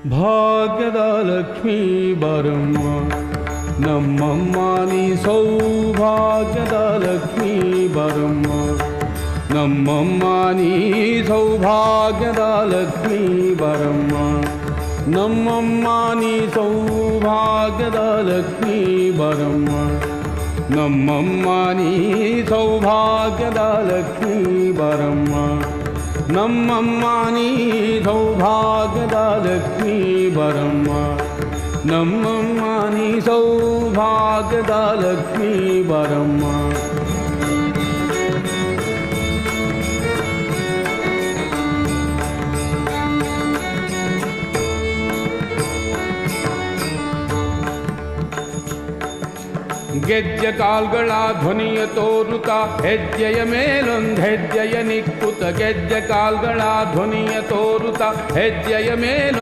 ಭಾಗ್ಯದ ಲಕ್ಷ್ಮೀ ಬರಮ್ಮ ನಮ್ಮಮ್ಮ ನೀ ಸೌಭಾಗ್ಯದ ಲಕ್ಷ್ಮೀ ಬರಮ್ಮ ನಮ್ಮಮ್ಮ ನೀ ಸೌಭಾಗ್ಯದ ಲಕ್ಷ್ಮೀ ಬರಮ್ಮ ನಮ್ಮಮ್ಮ ನೀ ಸೌಭಾಗ್ಯದ ಲಕ್ಷ್ಮೀ ಬರಮ್ಮ ನಮ್ಮಮ್ಮ ನೀ ಸೌಭಾಗ್ಯದ ಲಕ್ಷ್ಮೀ ಬರಮ್ಮ ನಮ್ಮಮ್ಮ ನೀ ಸೌಭಾಗ್ಯದ ಲಕ್ಷ್ಮೀ ಬರಮ್ಮ ನಮ್ಮಮ್ಮ ನೀ ಸೌಭಾಗ್ಯದ ಲಕ್ಷ್ಮೀ ಬರಮ್ಮ ಗೆಜ್ಜೆ ಕಾಲ್ಗಳ ಧ್ವನಿಯ ತೋರುತ್ತ ಹೆಜ್ಜೆಯ ಮೇಲೊಂದು ಹೆಜ್ಜೆಯ ನಿಕ್ಕುತ್ತ ಗೆಜ್ಜೆ ಕಾಲ್ಗಳ ಧ್ವನಿಯ ತೋರುತ್ತ ಹೆಜ್ಜೆಯ ಮೇಲೊಂದು